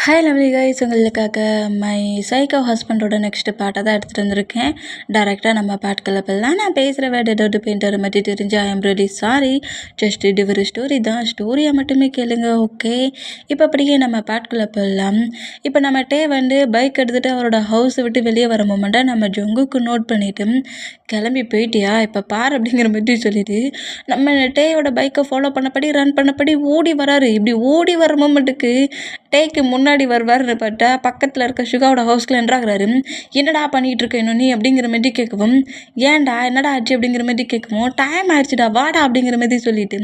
Hi lovely guys, உங்களுக்காக my psycho ஹஸ்பண்டோட next பாட்டை தான் எடுத்துகிட்டு வந்திருக்கேன். டேரெக்டாக நம்ம பாட்டுக்களை போகலாம். நான் பேசுகிற வேர்டு ஏதாவது பெயிண்டர் மாதிரி தெரிஞ்சு I am ready sorry. Just இது ஒரு ஸ்டோரி தான், ஸ்டோரியை மட்டுமே கேளுங்க, ஓகே? இப்போ அப்படியே நம்ம பாட்டுக்குள்ளே போகலாம். இப்போ நம்ம டே பைக் எடுத்துகிட்டு அவரோட ஹவுஸை விட்டு வெளியே வர மொமெண்ட்டை நம்ம ஜொங்குக்கு நோட் பண்ணிவிட்டு கிளம்பி போயிட்டியா இப்போ பார் அப்படிங்கிற மாதிரி சொல்லிட்டு நம்ம டேயோட பைக்கை ஃபாலோ பண்ணபடி ரன் பண்ணபடி ஓடி வராரு. இப்படி ஓடி வர மொமெண்ட்டுக்கு டேக்கு முன்னாடி வருவார்னு பார்த்தா பக்கத்தில் இருக்க சுகாவோட ஹவுஸ்க்குள்ள என்ட்ராகிறாரு. என்னடா பண்ணிகிட்டு இருக்க இன்னும் நீ அப்படிங்கிற மாதிரி கேட்கவும், ஏன்டா என்னடா ஆச்சு அப்படிங்கிற மாதிரி கேட்கவும், டைம் ஆயிடுச்சுடா வாடா அப்படிங்கிற மாதிரி சொல்லிட்டு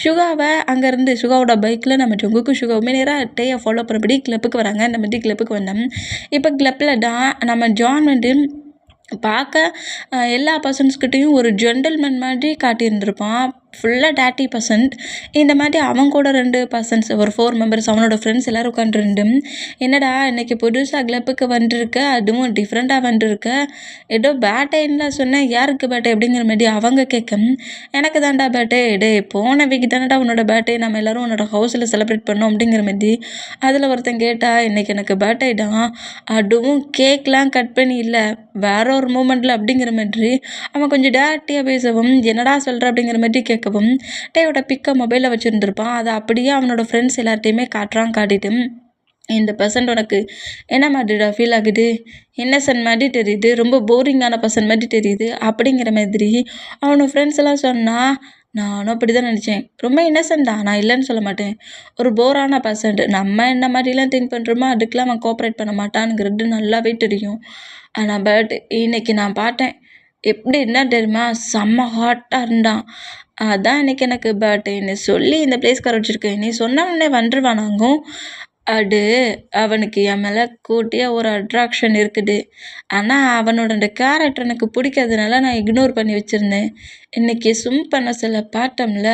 சுகாவை அங்கேருந்து சுகாவோட பைக்கில் நம்ம ஜொங்குக்கும் சுகாவுமே நேராக டேயை ஃபாலோ பண்ணபடி கிளப்புக்கு வராங்க. இந்த மாதிரி கிளப்புக்கு வந்தோம். இப்போ கிளப்பில் தான் நம்ம ஜான் பார்க்க எல்லா பர்சன்ஸ்கிட்டையும் ஒரு ஜென்டில்மேன் மாதிரி காட்டியிருந்திருப்பான். ஃபுல்லாக டேட்டி பர்சன்ட். இந்த மாதிரி அவங்க கூட 2 பர்சன்ஸ், ஒரு 4 மெம்பர்ஸ், அவனோட ஃப்ரெண்ட்ஸ் எல்லோரும் உட்காந்துருந்து, என்னடா இன்றைக்கி புதுசாக கிளப்புக்கு வந்துருக்க, அதுவும் டிஃப்ரெண்ட்டாக வந்துருக்க, ஏதோ பேட்டேன்னு சொன்னேன், யாருக்கு பேட்டே அப்படிங்கிற மாதிரி அவங்க கேட்க, எனக்கு தான்டா பேட்டே, டே போன வீக் தானடா உன்னோட பேட்டே, நம்ம எல்லோரும் உன்னோட ஹவுஸில் செலிப்ரேட் பண்ணோம் அப்படிங்கிற மாதிரி. அதில் ஒருத்தன் கேட்டா, இன்றைக்கி எனக்கு பேட்டே தான், அதுவும் கேக்லாம் கட் பண்ணி இல்லை, வேற ஒரு மூமெண்ட்டில் அப்படிங்கிற மாதிரி அவன் கொஞ்சம் டேட்டியாக பேசவும், என்னடா சொல்கிற அப்படிங்கிற மாதிரி கேட்கவும், டேயோட பிக்கை மொபைலில் வச்சுருந்துருப்பான். அதை அப்படியே அவனோட ஃப்ரெண்ட்ஸ் எல்லார்ட்டையுமே காட்டிட்டு, இந்த பர்சன்ட் உனக்கு என்ன மாதிரிடா ஃபீல் ஆகுது, இன்னசென்ட் மாதிரி தெரியுது, ரொம்ப போரிங்கான பர்சன் மாதிரி தெரியுது அப்படிங்கிற மாதிரி அவனோட ஃப்ரெண்ட்ஸ் எல்லாம் சொன்னால், நானும் அப்படி தான் நினச்சேன். ரொம்ப இன்னசென்ட் தான், நான் இல்லைன்னு சொல்ல மாட்டேன். ஒரு போரான பர்சன்ட், நம்ம என்ன மாதிரிலாம் திங்க் பண்ணுறோமோ அதுக்கெலாம் அவன் கோஆப்ரேட் பண்ண மாட்டானுங்கிறது நல்லாவே தெரியும். ஆனால் பட் இன்னைக்கு நான் பார்த்தேன், எப்படி என்ன தெரியுமா, செம்ம ஹாட்டாக இருந்தான். அதான் இன்றைக்கி எனக்கு பர்த்டேன்னு சொல்லி இந்த பிளேஸ்க்கு வர வச்சுருக்கேன். நீ சொன்னவனே வந்துருவானாங்கும். அது அவனுக்கு என் மேலே கூட்டியாக ஒரு அட்ராக்ஷன் இருக்குது. ஆனால் அவனோட அந்த கேரக்டர் எனக்கு பிடிக்காதனால நான் இக்னோர் பண்ணி வச்சுருந்தேன். இன்றைக்கி பண்ண சில பார்த்தோம்ல,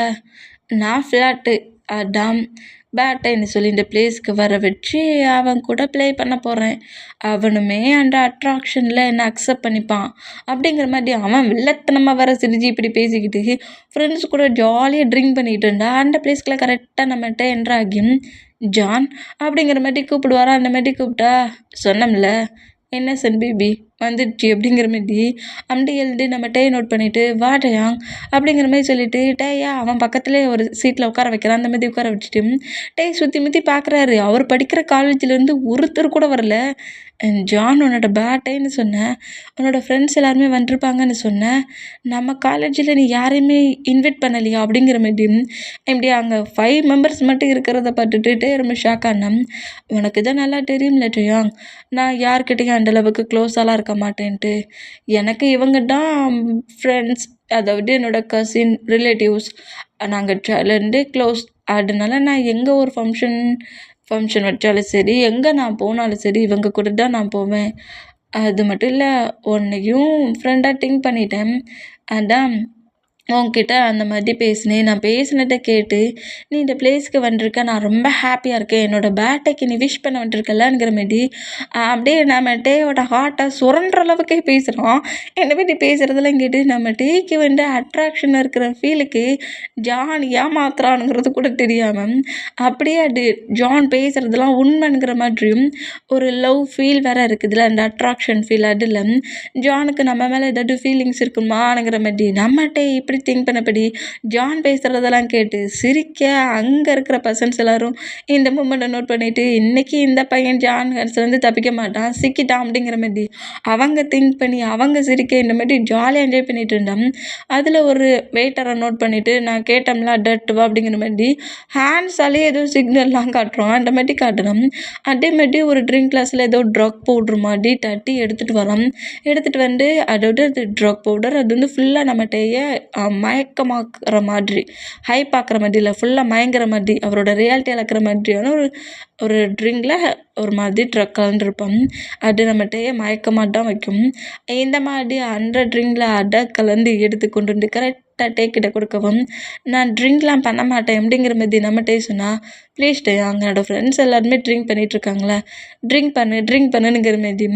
நான் ஃப்ளாட்டு அதான் பேட்டைன்னு சொல்லி இந்த பிளேஸ்க்கு வர வச்சு அவன் கூட ப்ளே பண்ண போகிறேன். அவனுமே அந்த அட்ராக்ஷனில் என்னை அக்செப்ட் பண்ணிப்பான் அப்படிங்கிற மாதிரி அவன் வில்லத்தனமாக வர சிரிச்சு இப்படி பேசிக்கிட்டு ஃப்ரெண்ட்ஸ் கூட ஜாலியாக ட்ரிங்க் பண்ணிகிட்டு இருந்தா. அந்த பிளேஸ்க்குள்ள கரெக்டாக நம்மகிட்ட என்ட்ராகியும் ஜான் அப்படிங்கிற மாதிரி கூப்பிடுவாரா. அந்த மாதிரி கூப்பிட்டா சொன்னோம்ல, இன்னசென்ட் பேபி வந்துடுச்சு அப்படிங்கிற மாதிரி அப்படி எழுதி நம்ம டே நோட் பண்ணிவிட்டு வாடையாங் அப்படிங்கிற மாதிரி சொல்லிவிட்டு டேயா அவன் பக்கத்துலேயே ஒரு சீட்டில் உட்கார வைக்கிறான். அந்த மாதிரி உட்கார வச்சுட்டு டே சுற்றி முற்றி பார்க்குறாரு. அவர் படிக்கிற காலேஜ்லேருந்து ஒருத்தர் கூட வரல. ஜான் உன்னோட பேட்டைன்னு சொன்னேன், உன்னோட ஃப்ரெண்ட்ஸ் எல்லாருமே வந்துருப்பாங்கன்னு சொன்னேன், நம்ம காலேஜில் நீ யாரையுமே இன்வைட் பண்ணலையா அப்படிங்கிற மாதிரி. இப்படி அங்கே 5 மெம்பர்ஸ் மட்டும் இருக்கிறத பார்த்துட்டு ரொம்ப ஷாக் ஆனேன். உனக்கு தான் நல்லா தெரியும்ல டேயாங், நான் யார்கிட்டையும் அந்தளவுக்கு க்ளோஸாலாம் இருக்க மாட்டேன்ட்டு. எனக்கு இவங்க தான் ஃப்ரெண்ட்ஸ், அதாவது என்னோடய கசின் ரிலேட்டிவ்ஸ். நாங்கள் சைல்ட்லேருந்தே க்ளோஸ். அதனால நான் எங்கே ஒரு ஃபங்க்ஷன் வச்சாலும் சரி, எங்கே நான் போனாலும் சரி, இவங்க கூட தான் நான் போவேன். அது மட்டும் இல்லை, உன்னையும் ஃப்ரெண்டாக திங்க் பண்ணிட்டேன். அதான் உன்கிட்ட அந்த மாதிரி பேசினேன். நான் பேசினதை கேட்டு நீ இந்த பிளேஸ்க்கு வந்திருக்க, நான் ரொம்ப ஹாப்பியாக இருக்கேன். என்னோடய பேட்டைக்கு நீ விஷ் பண்ண வந்துருக்கலாங்கிற மாதிரி அப்படியே நம்ம டேயோட ஹார்ட்டை சுரண்டுற அளவுக்கே பேசுகிறான். என்ன பற்றி பேசுகிறதெல்லாம் கேட்டு நம்ம டேக்கு அட்ராக்ஷனாக இருக்கிற ஃபீலுக்கு ஜான் ஏமாத்துறானுங்கிறது கூட தெரியாமல் அப்படியே அது ஜான் பேசுகிறதெல்லாம் உண்மைங்கிற மாதிரியும் ஒரு லவ் ஃபீல் வேறு இருக்குதுல்ல, அந்த அட்ராக்ஷன் ஃபீல். அதில் ஜானுக்கு நம்ம மேலே ஏதாவது ஃபீலிங்ஸ் இருக்குமாங்கிற மாதிரி நம்ம டே இப்படி திங்க் பண்ணபடி ஜான் பேசுகிறதெல்லாம் கேட்டு சிரிக்க அங்கே இருக்கிற பர்சன்ஸ் எல்லோரும் இந்த மூமெண்ட்டை நோட் பண்ணிவிட்டு இன்றைக்கி இந்த பையன் ஜான் தப்பிக்க மாட்டான், சிக்கிட்டான் அப்படிங்கிற மாதிரி அவங்க திங்க் பண்ணி அவங்க சிரிக்க இந்த மாதிரி ஜாலியாக என்ஜாய் பண்ணிகிட்டு இருந்தோம். அதில் ஒரு வெயிட்டரை நோட் பண்ணிவிட்டு நான் கேட்டோம்ல டட்டுவா அப்படிங்கிற மாதிரி ஹேண்ட்ஸாலே ஏதோ சிக்னல்லாம் காட்டுறோம். அந்த மாதிரி காட்டணும். அதே மாதிரி ஒரு ட்ரிங்க் கிளாஸில் ஏதோ ட்ரக் பவுட்ரு மாதிரி தட்டி எடுத்துகிட்டு வரோம். எடுத்துகிட்டு அதோட அது ட்ரக் பவுடர் அது ஃபுல்லாக நம்மகிட்டயே மயக்கமாக்குற மாதிரி, ஹைப் ஆக்குற மாதிரி இல்லை, ஃபுல்லாக மயங்குற மாதிரி, அவரோட ரியாலிட்டி இழக்கிற மாதிரியான ஒரு ட்ரிங்கில் ஒரு மாதிரி ட்ரக் கலந்துருப்போம். அது நம்மகிட்டயே மயக்கமாக தான் வைக்கும். இந்த மாதிரி அந்த ட்ரிங்கில் அடை கலந்து எடுத்து கொண்டு வந்து கரெக்டாக டேக்கிட்ட கொடுக்கவும், நான் ட்ரிங்க்லாம் பண்ண மாட்டேன் அப்படிங்கிற மாதிரி நம்மகிட்டே சொன்னால், ப்ளீஸ் டே அங்கே என்னோடய ஃப்ரெண்ட்ஸ் எல்லாருமே ட்ரிங்க் பண்ணிகிட்ருக்காங்களே, ட்ரிங்க் பண்ணுங்கிற மாதிரி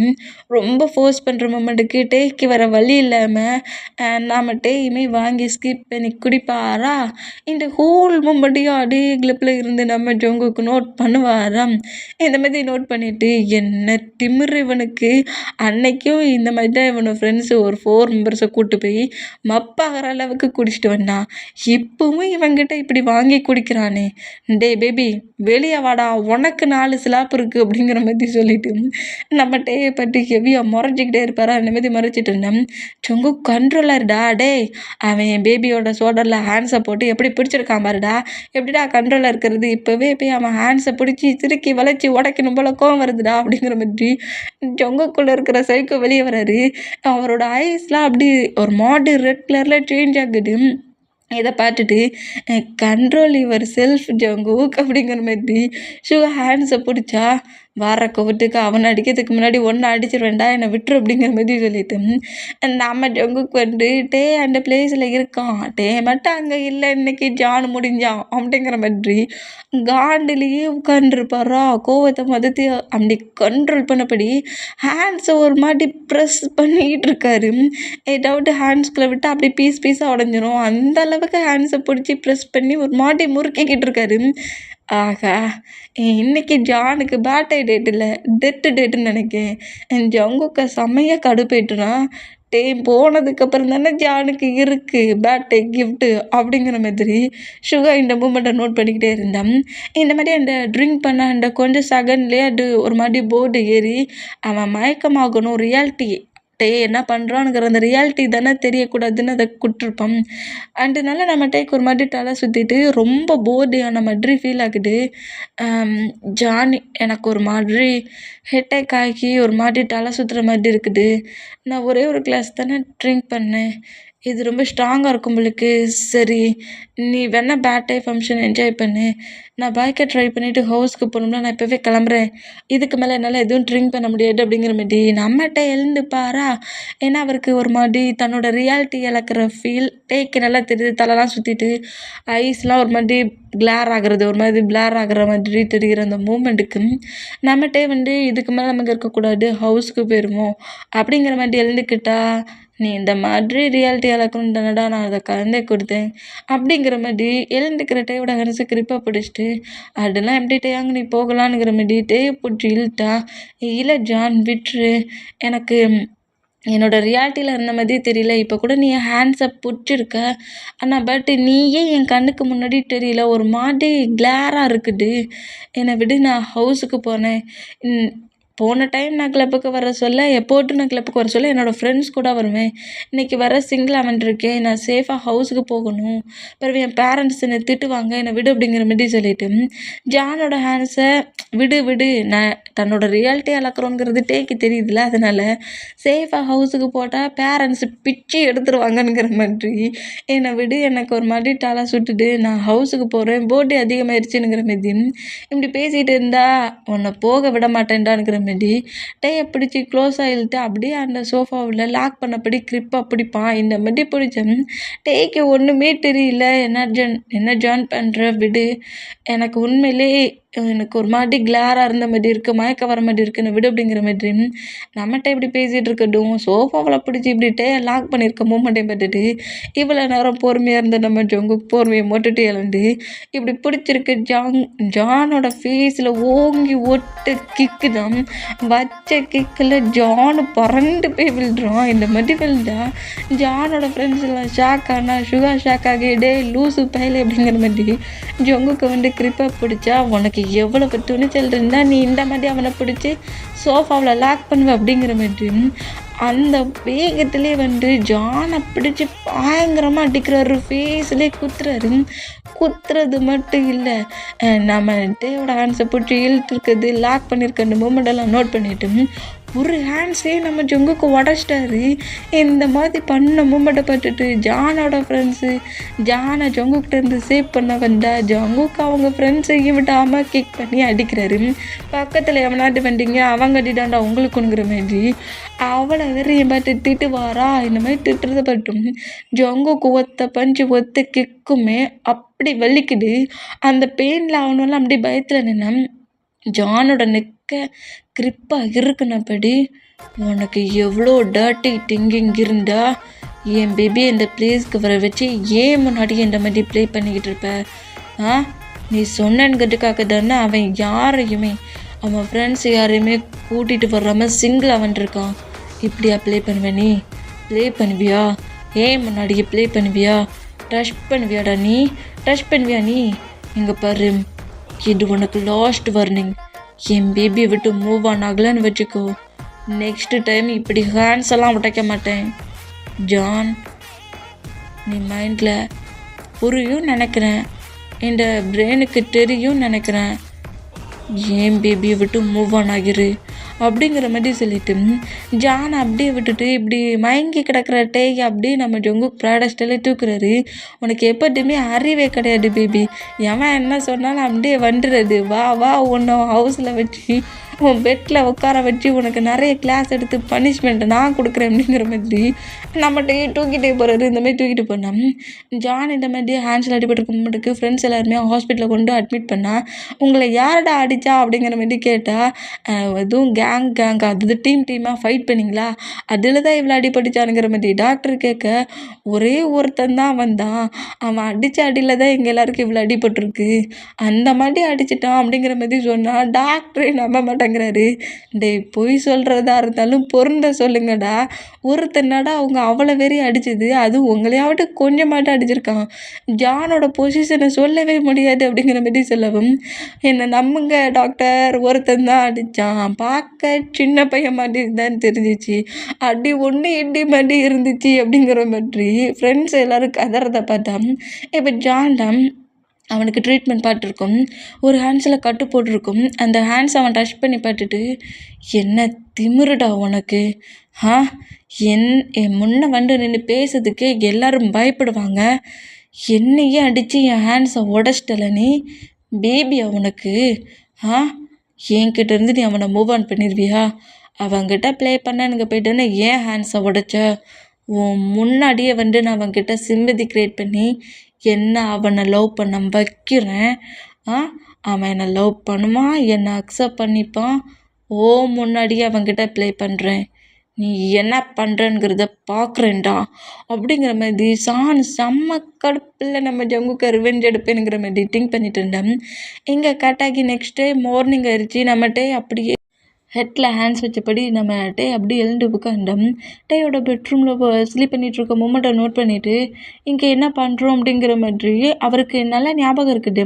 ரொம்ப ஃபோர்ஸ் பண்ணுற மொமெண்ட்டுக்கு டேக்கு வர வழி இல்லாமல் நாம் டேயுமே வாங்கி ஸ்கிப் பண்ணி குடிப்பாரா. இந்த ஹோல் மொமெண்ட்டையும் அதே கிளிப்பில் இருந்து நம்ம ஜொங்குக்கு நோட் பண்ணுவாராம். இந்த மாதிரி நோட் பண்ணிவிட்டு என்ன திமிரு இவனுக்கு, அன்னைக்கும் இந்த மாதிரி தான் இவனோட ஃப்ரெண்ட்ஸு ஒரு 4 மெம்பர்ஸை கூப்பிட்டு போய் மப்பாகிற அளவுக்கு குடிச்சிட்டு வந்தான். இப்போவும் இவங்கிட்ட இப்படி வாங்கி குடிக்கிறானே, டே பேபி வெளியே வாடா, உனக்கு 4 ஸ்லாப் இருக்குது அப்படிங்கிற மாதிரி சொல்லிட்டு நம்ம டேயை பற்றி ஹெவியாக முறைச்சிக்கிட்டே இருப்பாரா, அந்த மாதிரி முறைச்சிட்டு இருந்தேன். சொங்கு கண்ட்ரோலர்டா, டே அவன் என் பேபியோட சோடரில் ஹேண்ட்ஸை போட்டு எப்படி பிடிச்சிருக்கான் பாருடா, எப்படிடா கண்ட்ரோலாக இருக்கிறது, இப்போவே போய் அவன் ஹேண்ட்ஸை பிடிச்சி திருக்கி வளைச்சி உடைக்கணும் போல கோவம் வருதுடா அப்படிங்கிற மாதிரி சொங்குக்குள்ளே இருக்கிற சைக்கோ வெளியே வராரு. அவரோட ஐஸ்லாம் அப்படி ஒரு மாடு ரெட் கலரில் சேஞ்ச் ஆகுது. இதை பார்த்துட்டு கண்ட்ரோல் யுவர் செல்ஃப் ஜங்குக் அப்படிங்கிற மாதிரி ஹேண்ட்ஸை பிடிச்சா வர கோவத்துக்கு அவனை அடிக்கிறதுக்கு முன்னாடி ஒன்று அடிச்சிருவேண்டா, என்னை விட்டுரு அப்படிங்கிற மாதிரி சொல்லிட்டு நம்ம ஜங்குக்கு வந்து டே அந்த பிளேஸில் இருக்கான், டே மட்டும் அங்கே இல்லை, இன்னைக்கு ஜான் முடிஞ்சான் அப்படிங்கிற மாதிரி காண்டிலேயே உட்காந்துருப்பாரா. கோவத்தை மதத்தி அப்படி கண்ட்ரோல் பண்ணபடி ஹேண்ட்ஸை ஒரு மாதிரி ப்ரெஸ் பண்ணிக்கிட்டு இருக்காரு. ஏதாவது ஹேண்ட்ஸ்குள்ளே விட்டு அப்படி பீஸாக உடஞ்சிரும், அந்த அளவுக்கு ஹேண்ட்ஸை பிடிச்சி ப்ரெஸ் பண்ணி ஒரு மாதிரி முறுக்கிக்கிட்டு இருக்காரு. ஆகா, இன்னைக்கு ஜானுக்கு பேர்த்டே டேட் இல்லை, டெத்து டேட்டுன்னு நினைக்கிறேன். ஜங்குக்க செம்மையாக கடுப்பேட்டுனா, போனதுக்கப்புறம் தானே ஜானுக்கு இருக்குது பேர்த்டே கிஃப்ட்டு அப்படிங்கிற மாதிரி இந்த மூமெண்ட்டை நோட் பண்ணிக்கிட்டே இருந்தேன். இந்த மாதிரி அந்த ட்ரிங்க் பண்ண அந்த கொஞ்சம் செகண்ட்லேயே அது ஒரு மாதிரி போர்டு ஏறி அவன் மயக்கமாகணும், ரியாலிட்டி என்ன பண்ணுறானுங்கிற அந்த ரியாலிட்டி தானே தெரியக்கூடாதுன்னு அதை கொடுத்துருப்பான். அதனால நம்ம ஒரு மாதிரி தலை சுற்றிட்டு ரொம்ப போர்டியான மாதிரி ஃபீல் ஆகுது. ஜானி எனக்கு ஒரு மாதிரி ஹெட்டேக் ஆகி ஒரு மாதிரி தலை சுற்றுற மாதிரி இருக்குது. நான் ஒரே ஒரு கிளாஸ் தானே ட்ரிங்க் பண்ணேன், இது ரொம்ப ஸ்ட்ராங்காக இருக்கும் உங்களுக்கு. சரி, நீ வேணால் பேர்த்டே ஃபங்க்ஷன் என்ஜாய் பண்ணு, நான் பைக்கை ட்ரை பண்ணிவிட்டு ஹவுஸ்க்கு போகணும்னா நான் இப்போவே கிளம்புறேன், இதுக்கு மேலே என்னால் எதுவும் ட்ரிங்க் பண்ண முடியாது அப்படிங்கிற மாதிரி நம்மகிட்ட எழுந்துப்பாரா. ஏன்னா அவருக்கு ஒரு மாதிரி தன்னோட ரியாலிட்டி இழக்கிற ஃபீல் டேக்கு நல்லா தெரியுது. தலைலாம் சுற்றிட்டு ஐஸ்லாம் ஒரு மாதிரி கிளார் ஆகிறது, ஒரு மாதிரி பிளார் ஆகிற மாதிரி தெரிகிற அந்த மூமெண்ட்டுக்கு நம்மகிட்டே வந்து இதுக்கு மேலே நமக்கு இருக்கக்கூடாது, ஹவுஸ்க்கு போயிடுவோம் அப்படிங்கிற மாதிரி எழுந்துக்கிட்டா, நீ இந்த மாதிரி ரியாலிட்டி இழக்கணும் தானடா நான் அதை கலந்தே கொடுத்தேன் அப்படிங்கிற மாதிரி எழுந்துக்கிற டேயோட ஹனசு கிரிப்பாக பிடிச்சிட்டு அதெல்லாம் எப்படி டேயாங்க நீ போகலான்னுங்கிற மாதிரி டேயை பிடிச்சி இழுத்தா, இல்லை ஜான் விட்டுரு, எனக்கு என்னோடய ரியாலிட்டியில் இருந்த மாதிரி தெரியல, இப்போ கூட நீ என் ஹேண்ட்ஸை பிடிச்சிருக்க, ஆனால் பட் நீயே என் கண்ணுக்கு முன்னாடி தெரியல, ஒரு மாதிரி கிளாராக இருக்குது, என்னை விடு, நான் ஹவுஸுக்கு போனேன். போன டைம் நான் கிளப்புக்கு வர சொல்ல, எப்போட்டு நான் கிளப்புக்கு வர சொல்ல என்னோடய ஃப்ரெண்ட்ஸ் கூட வருவேன், இன்றைக்கி வர சிங்கிள் அவன் இருக்கேன், நான் சேஃபாக ஹவுஸுக்கு போகணும், பிறகு என் பேரண்ட்ஸ் என்னை திட்டுவாங்க, என்னை விடு அப்படிங்கிற மாதிரி சொல்லிட்டு ஜானோட ஹேண்ட்ஸை விடு நான் தன்னோட ரியாலிட்டி அளக்குறோங்கிறது டேக்கு தெரியுதுல்ல, அதனால் சேஃபாக ஹவுஸுக்கு போட்டால் பேரண்ட்ஸ் பிச்சு எடுத்துருவாங்கங்கிற மாதிரி என்னை விடு, எனக்கு ஒரு மாதிரி தலை சுட்டுட்டு நான் ஹவுஸுக்கு போகிறேன், போட்டு அதிகமாகிடுச்சுங்கிற மாதிரி இப்படி பேசிகிட்டு இருந்தால் உன்னை போக விட மாட்டேன்டானுங்கிற மாதிரி டேயை பிடிச்சி க்ளோஸாக இழுத்து அப்படியே அந்த சோஃபாவில் லாக் பண்ணபடி க்ரிப்பாக பிடிப்பான். இந்த மாதிரி பிடிச்சேன். டேக்கு ஒன்றுமே தெரியல, என்ன ஜாயின் பண்ணுற விடு, எனக்கு உண்மையிலே எனக்கு ஒரு மாதிரி கிளாராக இருந்த மாதிரி இருக்குது, மயக்க வர மாதிரி இருக்குன்னு விடு அப்படிங்கிற மாதிரி நம்மகிட்ட இப்படி பேசிகிட்டு இருக்கட்டும், சோஃபாவில் பிடிச்சி இப்படி லாக் பண்ணியிருக்க மூமெண்ட்டையும் பார்த்துட்டு இவ்வளோ நேரம் பொறுமையாக இருந்த நம்ம ஜங்குக்கு பொறுமையை மொட்டுட்டு இழந்து இப்படி பிடிச்சிருக்கு. ஜானோட ஃபேஸில் ஓங்கி ஒட்டு கிக்கு தான், வச்ச கிக்கில் ஜானு பறந்து போய் விழுறான். இந்த மாதிரி விழுந்தா ஜானோட ஃப்ரெண்ட்ஸ் எல்லாம் ஷாக் ஆனால் ஷாக் ஆகி டே லூசு பயலே அப்படிங்கிற மாதிரி ஜங்குக்கு வந்து கிரிப்பாக பிடிச்சா, உனக்கு எவ்வளவு துணிச்சல் இருந்தால் நீ இந்த மாதிரி அவனை பிடிச்சி சோஃபாவில் லாக் பண்ணுவ அப்படிங்கிற மாதிரி அந்த வேகத்திலே வந்து ஜானை பிடிச்சி பயங்கரமாக அடிக்கிறாரு, ஃபேஸ்லேயே குத்துறது மட்டும் இல்லை, நம்ம டேயோட ஹேண்ட்ஸை பிடிச்சி இழுத்துருக்குது, லாக் பண்ணியிருக்க அந்த மூமெண்டெல்லாம் நோட் பண்ணிவிட்டு ஒரு ஹேண்ட்ஸே நம்ம ஜங்குக்கு உடச்சிட்டாரு. இந்த மாதிரி பண்ண மூமெண்ட்டை பார்த்துட்டு ஜானோட ஃப்ரெண்ட்ஸு ஜானை ஜங்குக்கிட்டேருந்து சேவ் பண்ண வந்தா ஜங்குக்கு அவங்க ஃப்ரெண்ட்ஸையும் விடாமல் கிக் பண்ணி அடிக்கிறாரு. பக்கத்தில் எவனாட்டு வந்தீங்க அவங்க அடிடாண்டா உங்களுக்குங்கிற மாதிரி அவளை வெறியும் பார்த்து திட்டுவாரா. இந்த மாதிரி திட்டுறத பட்டும் ஜங்குக்கு ஒத்த கிக்குமே அப்படி வலிக்குது. அந்த பெயினில் அவனெல்லாம் அப்படி பயத்தில் நின்னா ஜானோட நெக்க கிரிப்பாக இருக்குனபடி, உனக்கு எவ்வளோ டர்ட்டி திங்கிங் இருந்தா என் பேபி இந்த பிளேஸ்க்கு வர வச்சு ஏன் முன்னாடி இந்த மாதிரி ப்ளே பண்ணிக்கிட்டு இருப்ப? நீ சொன்னங்கிறதுக்காக தானே அவன் யாரையுமே அவன் ஃப்ரெண்ட்ஸ் யாரையுமே கூட்டிகிட்டு வராமல் சிங்கிளாக வந்துருக்கான். இப்படி ப்ளே பண்ணுவேன்? நீ ப்ளே பண்ணுவியா? ஏன் முன்னாடியே ப்ளே பண்ணுவியா? டச் பண்ணுவியாடா நீ? டச் பண்ணுவியா நீ? இங்கே பாரு, இது உனக்கு லாஸ்ட் வார்னிங். என் பேபியை விட்டு மூவ் ஆன் ஆகலன்னு வச்சுக்கோ, நெக்ஸ்ட் டைம் இப்படி ஹேண்ட்ஸ் எல்லாம் உடைக்க மாட்டேன். ஜான், நீ மைண்டில் புரியும் நினைக்கிறேன், இந்த பிரெயினுக்கு தெரியும் நினைக்கிறேன். ஏன் பேபியை விட்டு மூவ் ஆன் ஆகிரு அப்படிங்கிற மாதிரி சொல்லிட்டு ஜான் அப்படியே விட்டுட்டு இப்படி மயங்கி கிடக்கிற டேய் அப்படியே நம்ம ஜொங்கு ப்ராடஸ்டெல்லாம் தூக்குறாரு. உனக்கு எப்போதுமே அறிவே கிடையாது பேபி. எவன் என்ன சொன்னாலும் அப்படியே வந்துடுறது. வா வா உன்னை ஹவுஸில் வச்சு உன் பெட்டில் உட்கார வச்சு உனக்கு நிறைய கிளாஸ் எடுத்து பனிஷ்மெண்ட்டை நான் கொடுக்குறேன் அப்படிங்கிற மாதிரி நம்மகிட்டே தூக்கிட்டே போகிறாரு. இந்த மாதிரி தூக்கிட்டு போனோம். ஜான் இந்த மாதிரி ஹேண்ட்ஸில் அடிபட்டு ஃப்ரெண்ட்ஸ் எல்லாருமே ஹாஸ்பிட்டலில் கொண்டு அட்மிட் பண்ணால், உங்களை யாரடா அடித்தா அப்படிங்கிற மாதிரி கேட்டால், எதுவும் கேங் அது டீமாக ஃபைட் பண்ணிங்களா, அதில் தான் இவ்வளோ அடிபட்டுச்சானுங்கிற மாதிரி டாக்டர் கேட்க, ஒரே ஒருத்தன் தான் வந்தான், அவன் அடித்த அடியில் தான் எங்கள் எல்லாருக்கும் இவ்வளோ அடிபட்டுருக்கு, அந்த மாதிரி அடிச்சிட்டான் அப்படிங்கிற மாதிரி சொன்னால் டாக்டரே நம்ப மாட்டேங்கிறாரு. டேய், பொய் சொல்கிறதா இருந்தாலும் பொருந்த சொல்லுங்கடா. ஒருத்தனடா அவங்க அவ்வளோ வெறி அடிச்சது, அதுவும் உங்களையாவட்டு கொஞ்சமாட்டம் அடிச்சிருக்கான். ஜானோட பொசிஷனை சொல்லவே முடியாது அப்படிங்கிற மாதிரி சொல்லவும், என்னை நம்புங்க டாக்டர், ஒருத்தன் தான் அடித்தான், பார்க்க சின்ன பையன் மாதிரி இருந்தான்னு தெரிஞ்சிச்சு, அடி ஒன்று இடி மாதிரி இருந்துச்சு அப்படிங்கிற மாதிரி ஃப்ரெண்ட்ஸ் எல்லோரும் கதறதை பார்த்தா, இப்போ ஜான் தான் அவனுக்கு ட்ரீட்மெண்ட் பார்த்துருக்கும். ஒரு ஹேண்ட்ஸில் கட்டு போட்டிருக்கும். அந்த ஹேண்ட்ஸ் அவன் டச் பண்ணி பார்த்துட்டு, என்ன திமிருடா உனக்கு? என் முன்ன வந்து நின்று பேசுறதுக்கே எல்லோரும் பயப்படுவாங்க, என்னையே அடித்து என் ஹேண்ட்ஸை உடச்சிட்டல நீ? பேபியா உனக்கு? என்கிட்ட இருந்து நீ அவனை மூவ் ஆன் பண்ணிடுவியா? அவன்கிட்ட ப்ளே பண்ணனுங்க போய்ட்டுன்னு ஏன் ஹேண்ட்ஸை உடைச்ச? உன் முன்னாடியே வந்து நான் அவன்கிட்ட சிம்பதி க்ரியேட் பண்ணி அவனை லவ் பண்ண வைக்கிறேன். அவன் என்னை லவ் பண்ணுவான், என்னை அக்செப்ட் பண்ணிப்பான். முன்னாடியே அவன்கிட்ட ப்ளே பண்ணுறேன், நீ என்ன பண்ணுறேங்கிறத பார்க்குறேன்டா அப்படிங்கிற மாதிரி செம்ம கடுப்பில் நம்ம ஜங்குக்கு ரிவெஞ்ச் எடுப்பேனுங்கிற மாதிரி திங்க் பண்ணிட்டு இருந்தேன். இங்கே கட்டாகி நெக்ஸ்ட் டே மார்னிங் ஆயிடுச்சு. நம்மகிட்டே அப்படியே ஹெட்டில் ஹேண்ட்ஸ் வச்சபடி நம்ம டே அப்படியே எழுந்து உட்காந்தோம். டேயோட பெட்ரூமில் ஸ்லீப் பண்ணிகிட்ருக்க மூமெண்ட்டை நோட் பண்ணிவிட்டு இங்கே என்ன பண்ணுறோம் அப்படிங்கிற மாதிரி அவருக்கு நல்லா ஞாபகம் இருக்குது.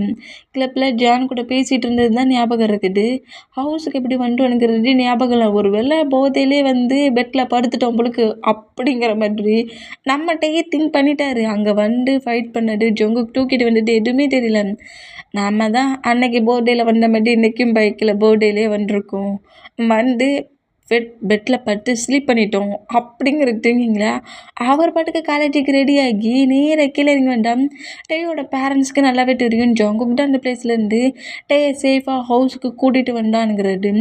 கிளப்பில் ஜான் கூட பேசிகிட்டு இருந்தது தான் ஞாபகம் இருக்குது. ஹவுஸுக்கு எப்படி வந்துட்டோனுங்கிறது ஞாபகம் இல்லை. ஒரு வேளை போதையிலே வந்து பெட்டில் படுத்துட்டோம் பொழுக்கு அப்படிங்கிற மாதிரி நம்மகிட்டயே திங்க் பண்ணிட்டாரு. அங்கே வந்து ஃபைட் பண்ணது, ஜொங்குக்கு தூக்கிட்டு வந்துட்டு எதுவுமே தெரியல. நாம் தான் அன்னைக்கு போர்டேயில் வந்த மாதிரி இன்றைக்கும் பைக்கில் போர்டேலே வந்திருக்கோம், வந்து பெட்டில் படுத்து ஸ்லீப் பண்ணிட்டோம் அப்படிங்கிற திங்கிங்களா அவர் பாட்டுக்கு காலேஜுக்கு ரெடியாகி நேராக கீழே இறங்கி வந்தோம். டேயோட பேரண்ட்ஸ்க்கு நல்லாவே தெரியும் ஜங்குக் தான் அந்த பிளேஸ்லேருந்து டேயை சேஃபாக ஹவுஸுக்கு கூட்டிகிட்டு வந்தானுங்கிறது.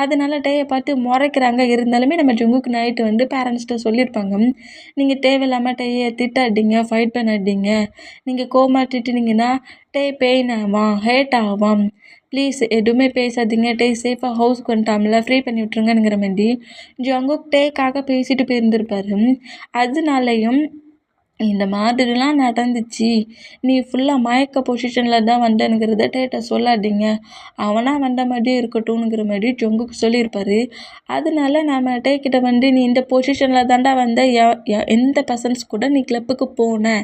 அதனால டேயை பார்த்து முறைக்கிறாங்க. இருந்தாலுமே நம்ம ஜங்குக்கு நைட்டு வந்து பேரண்ட்ஸ்கிட்ட சொல்லியிருப்பாங்க, நீங்கள் தேவையில்லாமல் டேயை திட்டாதீங்க, ஃபைட் பண்ணாதீங்க, நீங்கள் கோமா திட்டுனீங்கன்னா டே பெயின் ஆவான், ஹேட் ஆவான், ப்ளீஸ் எதுவுமே பேசாதீங்க, டே சேஃபாக ஹவுஸ்க்கு வந்துட்டாமல ஃப்ரீ பண்ணி விட்ருங்கங்கிற மாதிரி ஜங்குக் டேக்காக பேசிட்டு போயிருந்திருப்பாரு. அதனாலையும் இந்த மாதிரிலாம் நடந்துச்சு, நீ ஃபுல்லாக மயக்க பொசிஷனில் தான் வந்தேனுங்கிறத டேட்ட சொல்லாதீங்க, அவனாக வந்த மாதிரியே இருக்கட்டும்ங்கிற மாதிரி ஜங்குக்கு சொல்லியிருப்பார். அதனால நம்ம டேக்கிட்ட வந்து நீ இந்த பொசிஷனில் தாண்டா வந்த, எந்த பர்சன்ஸ் கூட நீ கிளப்புக்கு போன,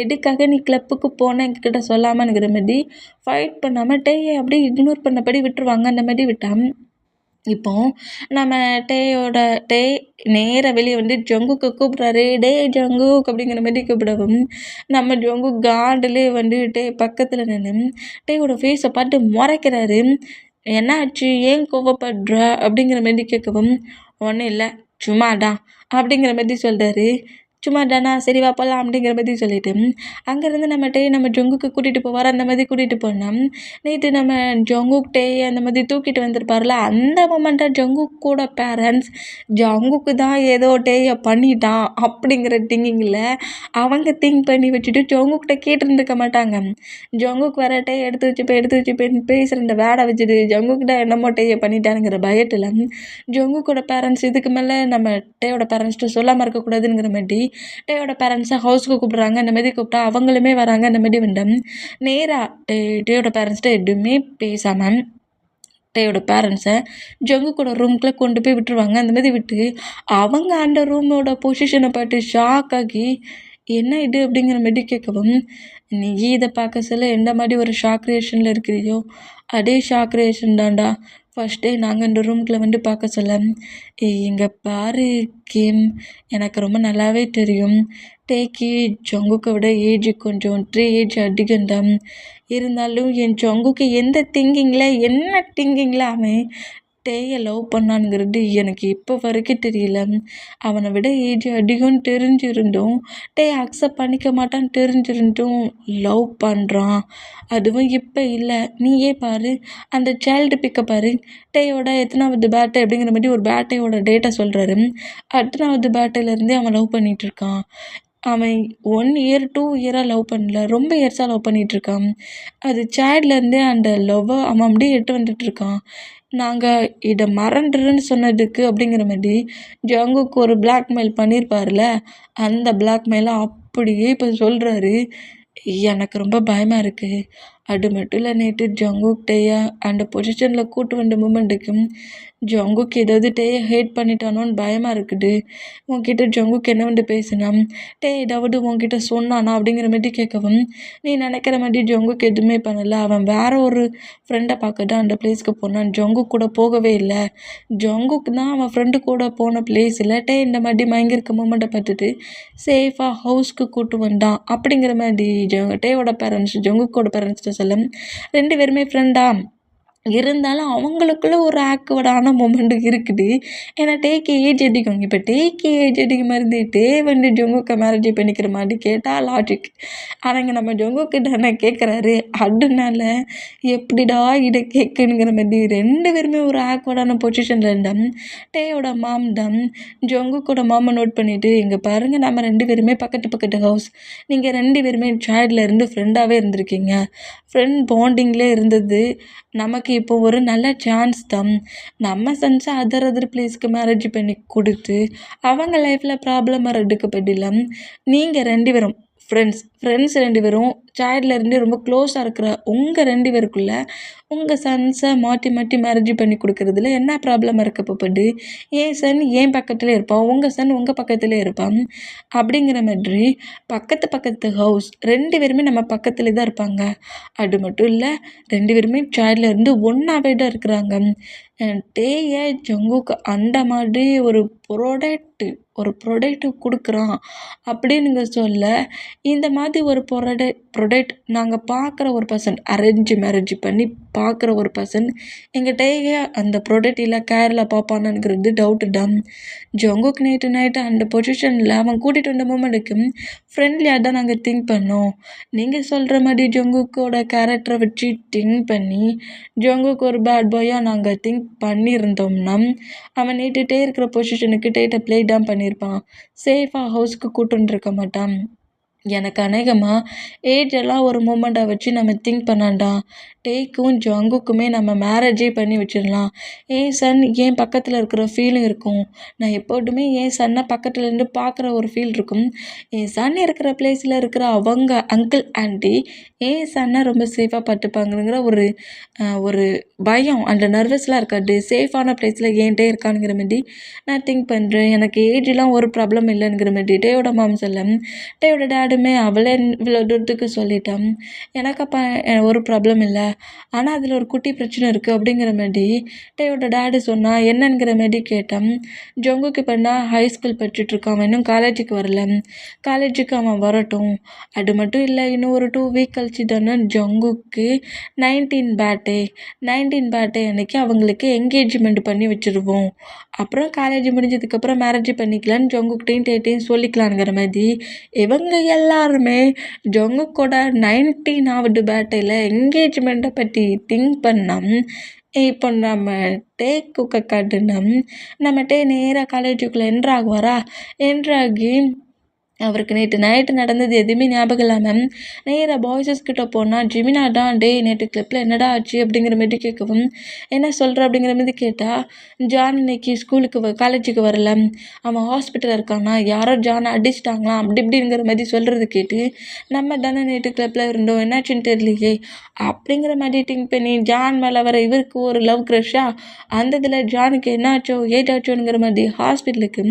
எதுக்காக நீ கிளப்புக்கு போன எங்ககிட்ட சொல்லாமனுங்கிற மாதிரி ஃபைட் பண்ணாமல் டேயை அப்படியே இக்னோர் பண்ணபடி விட்டுருவாங்க. அந்த மாதிரி விட்டான். இப்போ நம்ம டே நேராக வெளியே வந்து ஜங்குக்கு கூப்பிட்றாரு. டே ஜங்குக் அப்படிங்கிற மாதிரி கூப்பிடவும் நம்ம ஜங்குக் காண்டிலே வந்து டே பக்கத்தில் நின்று டேயோட ஃபேஸை பார்த்து முறைக்கிறாரு. என்ன ஆச்சு, ஏன் கோவப்படுற அப்படிங்கிற மாதிரி கேட்கவும், ஒன்றும் இல்லை சும்மாடா அப்படிங்கிற மாதிரி சொல்கிறாரு. சும்மா தானா, சரி வா போகலாம் அப்படிங்கிற மாதிரி சொல்லிவிட்டு அங்கேருந்து நம்ம ஜங்குக்கு கூட்டிகிட்டு போவார். அந்த மாதிரி கூட்டிகிட்டு போனோம். நேற்று நம்ம ஜங்குக் அந்த மாதிரி தூக்கிட்டு வந்திருப்பார்ல, அந்த மொமெண்ட்டாக ஜங்குக் கூட பேரண்ட்ஸ் ஜங்குக்கு தான் ஏதோ டேயை பண்ணிட்டான் அப்படிங்கிற திங்கிங்கில் அவங்க திங்க் பண்ணி வச்சுட்டு ஜங்குக்கிட்ட கேட்டுருந்துருக்க மாட்டாங்க. ஜங்குக் வர டே எடுத்து வச்சு பேசுகிற இந்த வேடை வச்சுட்டு ஜங்குக்கிட்ட என்னமோ டேயை பண்ணிட்டானுங்கிற பயத்தில் ஜங்குக்கோட பேரண்ட்ஸ் இதுக்கு மேலே நம்ம டேயோட பேரண்ட்ஸ்கிட்ட சொல்லாமல் இருக்கக்கூடாதுங்கிற மாதிரி டேயோட பேரண்ட்ஸை ஹவுஸ்க்கு கூப்பிட்றாங்க. அந்த மாதிரி கூப்பிட்டா அவங்களுமே வராங்க. அந்த மாதிரி வந்து நேராக டேயோட பேரண்ட்ஸ்கிட்ட எதுவுமே பேசாமல் டேயோட பேரண்ட்ஸை ஜங்குக்கோட ரூம்குள்ளே கொண்டு போய் விட்டுருவாங்க. அந்த மாதிரி விட்டு அவங்க அந்த ரூமோட பொசிஷனை பார்த்து ஷாக் ஆகி என்ன இது அப்படிங்கிற மாரி கேட்கவும், நீ இதை பார்க்க சொல்ல எந்த மாதிரி ஒரு ஷாக் ரியாக்ஷனில் இருக்கிறியோ அதே ஷாக் ரியாக்ஷன் தான்டா ஃபர்ஸ்ட் டே நாங்கள் இந்த ரூம்குள்ளே வந்து பார்க்க சொல்ல, இங்கே பாரு கேம், எனக்கு ரொம்ப நல்லாவே தெரியும் டேக்கு ஜங்குக்கை விட ஏஜ் கொஞ்சம் 3 ஏஜ் அதிகம்தான். இருந்தாலும் என் ஜங்குக்கு எந்த திங்கிங்கில் என்ன திங்கிங்கில் அவன் டேயை லவ் பண்ணானுங்கிறது எனக்கு இப்போ வரைக்கும் தெரியல. அவனை விட ஏஜ் அதிகம்னு தெரிஞ்சிருந்தும் டே அக்செப்ட் பண்ணிக்க மாட்டான்னு தெரிஞ்சிருந்தும் லவ் பண்ணுறான். அதுவும் இப்போ இல்லை. நீயே பாரு அந்த சைல்டு பிக்கை பாரு. டேயோட எத்தனாவது பேட்டை அப்படிங்கிற மாதிரி ஒரு பேட்டையோட டேட்டை சொல்கிறாரு. எத்தனாவது பேட்டையிலேருந்தே அவன் லவ் பண்ணிகிட்ருக்கான். அவன் 1 இயர் 2 இயராக லவ் பண்ணல, ரொம்ப இயர்ஸாக லவ் பண்ணிகிட்ருக்கான். அது சைல்ட்லேருந்தே அந்த லவ்வை அவன் அப்படியே எட்டு வந்துட்டுருக்கான். நாங்கள் இதை மறந்துடுன்னு சொன்னதுக்கு அப்படிங்கிற மாதிரி ஜங்குக்கு ஒரு பிளாக்மெயில் பண்ணியிருப்பார்ல, அந்த பிளாக்மெயிலை அப்படியே இப்போ சொல்கிறாரு. எனக்கு ரொம்ப பயமாக இருக்குது. அது மட்டும் இல்லை, நேற்று ஜங்குக் டேயை அந்த பொசிஷனில் கூட்டு வந்த மூமெண்ட்டுக்கும் ஜங்குக் ஏதாவது டேயை ஹேட் பண்ணிட்டானோன்னு பயமாக இருக்குது. உன்கிட்ட ஜங்குக் என்ன வந்து பேசினா டே ஏதாவது உன்கிட்ட சொன்னானா அப்படிங்கிற மாதிரி கேட்கவும், நீ நினைக்கிற மாதிரி ஜங்குக் எதுவுமே பண்ணலை. அவன் வேற ஒரு ஃப்ரெண்டை பார்க்க தான் அந்த பிளேஸ்க்கு போனான். ஜங்குக் கூட போகவே இல்லை. ஜங்குக் தான் அவன் ஃப்ரெண்டு கூட போன பிளேஸ் இல்லை. டே இந்த மாதிரி மயங்கிருக்க மூமெண்ட்டை பார்த்துட்டு சேஃபாக ஹவுஸ்க்கு கூட்டு வந்தான் அப்படிங்கிற மாதிரி டேயோட பேரண்ட்ஸ் ஜங்குக்கோட பேரண்ட்ஸ்கிட்ட சொல்ல, 2 பேருமே ஃப்ரெண்டா இருந்தாலும் அவங்களுக்குள்ள ஒரு ஆக்வர்டான மொமெண்ட் இருக்குது. ஏன்னா டேக்கு ஏஜ் அதிகம். இப்போ டேக்கு ஏஜ் அதிகமாக இருந்து டே வந்து ஜங்குக்கை மேரேஜ் பண்ணிக்கிற மாதிரி கேட்டால் லாஜிக். ஆனால் நம்ம ஜங்குக்கு தானே கேட்குறாரு. அதனால எப்படிடா இதை கேட்கணுங்கிற மாதிரி 2 பேருமே ஒரு ஆக்வர்டான பொசிஷனில் இருந்தால் டேயோட மாம் தான் ஜங்குக்கோட மாமை நோட் பண்ணிவிட்டு, இங்கே பாருங்கள் நம்ம 2 பேருமே பக்கத்து பக்கத்து ஹவுஸ். நீங்கள் 2 பேருமே சைல்டில் இருந்து ஃப்ரெண்டாகவே இருந்திருக்கீங்க. ஃப்ரெண்ட் பாண்டிங்லேயே இருந்தது நமக்கு இப்போ ஒரு நல்ல சான்ஸ் தான். நம்ம சன்ஸை அதர் பிளேஸ்க்கு மேரேஜ் பண்ணி கொடுத்து அவங்க லைஃப்பில் ப்ராப்ளம் வர்றதுக்கு பதிலாக நீங்கள் 2 பேரும் ஃப்ரெண்ட்ஸ் 2 பேரும் சைல்ட்லேருந்து ரொம்ப க்ளோஸாக இருக்கிற உங்கள் 2 பேருக்குள்ளே உங்கள் சன்ஸை மாற்றி மாற்றி மேரேஜ் பண்ணி கொடுக்குறதுல என்ன ப்ராப்ளம் இருக்க போகுது? என் சன் என் பக்கத்துலேயே இருப்பான், உங்கள் சன் உங்கள் பக்கத்துலேயே இருப்பான். அப்படிங்கிற மாதிரி பக்கத்து ஹவுஸ் 2 பேருமே நம்ம பக்கத்துலேயே தான் இருப்பாங்க. அது மட்டும் இல்லை, 2 பேருமே சைல்ட்லேருந்து ஒன்றாவே தான் இருக்கிறாங்க. டேயை ஜங்குக்கு அந்த மாதிரி ஒரு ப்ரொடக்ட் கொடுக்குறான் அப்படின்னுங்க சொல்ல, இந்த மாதிரி ஒரு ப்ரொடக்ட் நாங்கள் பார்க்குற ஒரு பர்சன், அரேஞ்ச் மேரேஜ் பண்ணி பார்க்குற ஒரு பர்சன் எங்கள் டேயை அந்த ப்ரொடக்ட் இல்லை கேரில் பார்ப்பானுங்கிறது டவுட்டு தான். ஜங்குக்கு நேற்று நைட்டு அந்த பொசிஷனில் அவன் கூட்டிகிட்டு வந்த மூமெண்ட்டுக்கு ஃப்ரெண்ட்லியாக தான் நாங்கள் திங்க் பண்ணோம். நீங்கள் சொல்கிற மாதிரி ஜங்குக்கோட கேரக்டரை வச்சு திங்க் பண்ணி ஜங்குக்கு ஒரு பேட் பாயாக நாங்கள் திங்க் பண்ணியிருந்தோம்னா அவன் நேற்றுட்டே இருக்கிற பொசிஷனுக்கு டேட்டை ப்ளே தான் பண்ணியிருப்பான். சேஃபாக ஹவுஸ்க்கு கூட்டுன்னு இருக்க மாட்டான். எனக்கு அநேகமாக ஏஜ் எல்லாம் ஒரு மூமெண்ட்டை வச்சு நம்ம திங்க் பண்ணாண்டா டேக்கும் ஜங்குக்குமே நம்ம மேரேஜே பண்ணி வச்சிடலாம். என் சன் என் பக்கத்தில் இருக்கிற ஃபீலும் இருக்கும். நான் எப்போதுமே என் சன்னை பக்கத்துலேருந்து பார்க்குற ஒரு ஃபீல் இருக்கும். என் சன் இருக்கிற பிளேஸில் இருக்கிற அவங்க அங்கிள் ஆண்டி என் சன்னை ரொம்ப சேஃபாக பார்த்துப்பாங்கிற ஒரு பயம், அந்த நர்வஸ்லாம் இருக்காது. சேஃபான பிளேஸில் ஏன்ட்டே இருக்கானுங்கிற மாதிரி நான் திங்க் பண்ணுறேன். எனக்கு ஏஜ்லாம் ஒரு ப்ராப்ளம் இல்லைங்கிற மாதிரி டேயோட மாம் சொல்ல, டேயோட டேடுமே அவளே இவ்வளோ தூரத்துக்கு சொல்லிட்டான். எனக்கு அப்போ ஒரு ப்ராப்ளம் இல்லை, ஆனால் அதில் ஒரு குட்டி பிரச்சனை இருக்குது அப்படிங்கிற மாதிரி டேயோட டேடு சொன்னால் என்னங்கிற மாதிரி கேட்டான். ஜங்குக்கு இப்போ தான் ஹை ஸ்கூல் படிச்சுட்ருக்கான். அவன் இன்னும் காலேஜுக்கு வரல. காலேஜுக்கு அவன் வரட்டும். அது மட்டும் இல்லை, இன்னும் ஒரு 2 வீக் கழிச்சு தானே ஜங்குக்கு 19 பேர்டே அன்னைக்கு அவங்களுக்கு என்கேஜ்மெண்ட் பண்ணி வச்சுருவோம். அப்புறம் காலேஜ் முடிஞ்சதுக்கப்புறம் மேரேஜ் பண்ணிக்கலான்னு ஜங்குக்கிட்டையும் டேட்டையும் சொல்லிக்கலாங்கிற மாதிரி இவங்க எல்லாருமே ஜங்குக்கோட 19வது பேர்டேயில் என்கேஜ்மெண்ட்டை பற்றி திங்க் பண்ணோம். இப்போ நம்ம டேக்கு காட்டுனா நம்ம டே நேராக காலேஜுக்குள்ளே என்ட்ராகுவாரா, என்ட்ராகி அவருக்கு நேற்று நைட்டு நடந்தது எதுவுமே ஞாபகம் இல்லாமல் நேராக பாய்ஸஸ் கிட்ட போனால் ஜிமினா தான் டே நேற்று கிளப்பில் என்னடா ஆச்சு அப்படிங்கிற மாதிரி கேட்கவும் என்ன சொல்கிற அப்படிங்கிற மாதிரி கேட்டால் ஜான் இன்னைக்கு ஸ்கூலுக்கு காலேஜுக்கு வரல, அவன் ஹாஸ்பிட்டலில் இருக்கானா, யாரோ ஜானை அடிச்சிட்டாங்களாம் அப்படி இப்படிங்கிற மாதிரி சொல்கிறது கேட்டு நம்ம தானே நேற்று கிளப்பில் இருந்தோம் என்னாச்சுன்னு தெரியலையே அப்படிங்கிற மாதிரி திங்க் பண்ணி ஜான் மேலே வர இவருக்கு ஒரு லவ் க்ரஷ்ஷா அந்த இதில் ஜானுக்கு என்னாச்சோ ஏதாச்சோங்கிற மாதிரி ஹாஸ்பிட்டலுக்கு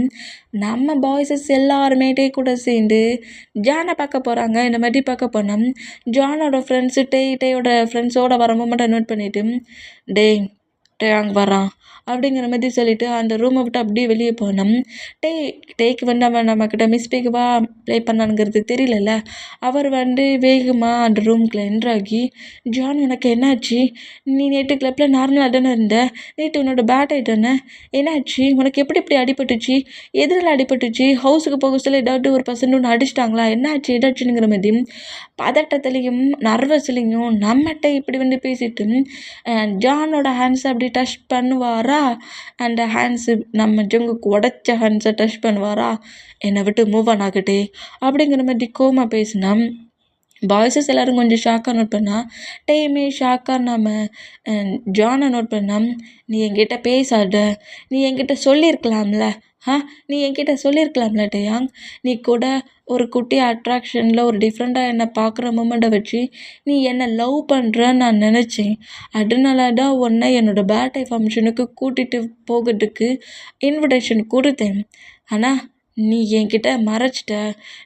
நம்ம பாய்ஸஸ் எல்லாருமே டே கூட சேர்ந்து ஜானை பார்க்க போகிறாங்க. இந்த மாதிரி பார்க்க போனோம். ஜானோட ஃப்ரெண்ட்ஸு டேயோட ஃப்ரெண்ட்ஸோடு வர மூமெண்ட்டை நோட் பண்ணிவிட்டு டே அங்கே வரான் அப்படிங்கிற மாதிரி சொல்லிவிட்டு அந்த ரூமை விட்டு அப்படியே வெளியே போனோம். டேக்கு வந்து அவன் நம்மக்கிட்ட மிஸ்பிகவாக ப்ளே பண்ணானுங்கிறது தெரியலல்ல. அவர் வந்து வேகமாக அந்த ரூம்குள்ளே என்ட்ராகி ஜான் உனக்கு என்னாச்சு, நீ நேற்று கிளப்பில் நார்மலாக தானே இருந்த, நேற்று உன்னோட பேட் ஆகிட்டானே, என்னாச்சு உனக்கு எப்படி இப்படி அடிபட்டுச்சு, எதிரில் அடிபட்டுச்சு, ஹவுஸுக்கு போக சொல்ல ஏதாவது ஒரு பர்சன்ட் ஒன்று அடிச்சிட்டாங்களா, என்னாச்சு ஏதாச்சுங்கிற மாதிரி பதட்டத்துலேயும் நர்வஸ்லேயும் நம்மகிட்ட இப்படி வந்து பேசிட்டு ஜானோட ஹேண்ட்ஸை அப்படி டச் பண்ணுவாரா, அந்த ஹேண்ட்ஸு நம்ம ஜங்குக்கு உடச்ச ஹேண்ட்ஸை டச் பண்ணுவாரா, என்னை விட்டு மூவ் ஆன் ஆகட்டே அப்படிங்கிற மாதிரி கோமா பேசினா பாய்ஸஸ் எல்லோரும் கொஞ்சம் ஷாக்காக நோட் பண்ணால் டேயுமே ஷாக்காக நம்ம ஜானை நோட் பண்ணால் நீ என்கிட்ட பேசாத, நீ என்கிட்ட சொல்லியிருக்கலாம்ல, நீ என்கிட்ட சொல்லியிருக்கலாம்ல டேயாங், நீ கூட ஒரு குட்டி அட்ராக்ஷனில் ஒரு டிஃப்ரெண்ட்டாக என்னை பார்க்குற மூமெண்ட்டை வச்சு நீ என்னை லவ் பண்ணுறன்னு நான் நினச்சேன். அதனால தான் உன்னை என்னோடய பர்த்டே ஃபங்க்ஷனுக்கு கூட்டிகிட்டு போகிறதுக்கு இன்விடேஷன் கொடுத்தேன். ஆனால் நீ என்கிட்ட மறைச்சிட்ட,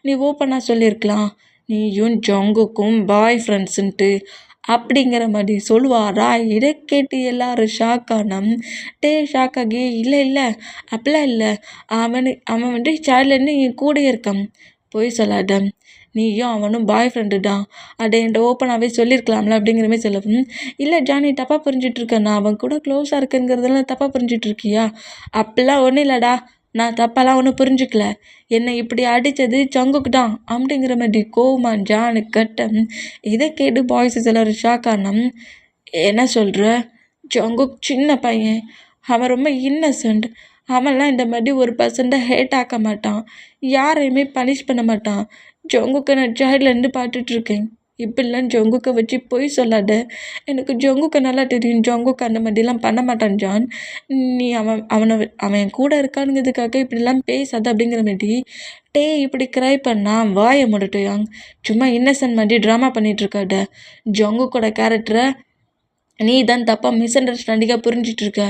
நீ ஓப்பனாக சொல்லியிருக்கலாம் நீயும் ஜங்குக்கும் பாய் ஃப்ரெண்ட்ஸுன்ட்டு அப்படிங்கிற மாதிரி சொல்லுவாரா. இதை கேட்டு எல்லாரும் ஷாக்கானோம். ஷாக்காகி இல்லை அப்படிலாம் இல்லை, அவன் வந்து சைல்ட்லேருந்து என் கூட இருக்கான், போய் சொல்லாத, நீயும் அவனும் பாய் ஃப்ரெண்டு தான், அதை என்கிட்ட ஓப்பனாகவே சொல்லியிருக்கலாம்ல அப்படிங்கிற மாதிரி சொல்லவும் இல்லை ஜானி தப்பாக புரிஞ்சிட்ருக்க, நான் அவன் கூட க்ளோஸாக இருக்குங்கிறதெல்லாம் தப்பாக புரிஞ்சிட்ருக்கியா, அப்படிலாம் ஒன்றும் இல்லைடா, நான் தப்பெல்லாம் ஒன்றும் புரிஞ்சுக்கல, என்னை இப்படி அடித்தது ஜங்குக்கு தான் அப்படிங்கிற மாதிரி கோவமாக ஜானு கட்ட. இதை கேட்டு பாய்ஸஸ் எல்லோரும் ஷாக்கானோம். என்ன சொல்கிற, ஜங்குக் சின்ன பையன், அவன் ரொம்ப இன்னசென்ட், அவன்லாம் இந்த மாதிரி ஒரு பர்சன்ட்டை ஹேட் ஆக்க மாட்டான், யாரையுமே பனிஷ் பண்ண மாட்டான், ஜங்குக்கு நான் சைல்ட்லேருந்து பார்த்துட்ருக்கேன், இப்படிலாம் ஜங்குக்கை வச்சு பொய் சொல்லாத, எனக்கு ஜங்குக்கை நல்லா தெரியும், ஜங்குக்கு அந்த மாதிரிலாம் பண்ண மாட்டான் ஜான், நீ அவன் கூட இருக்கானுங்கிறதுக்காக இப்படிலாம் பேசாத அப்படிங்கிற மாதிரி இப்படி க்ரை பண்ணா வாயை மூடட்டும், சும்மா இன்னசென்ட் மாதிரி ட்ராமா பண்ணிகிட்ருக்காட, ஜங்குக்கோட கேரக்டரை நீ தான் தப்பாக மிஸ் அண்டர்ஸ்டாண்டிங்காக புரிஞ்சிட்ருக்க,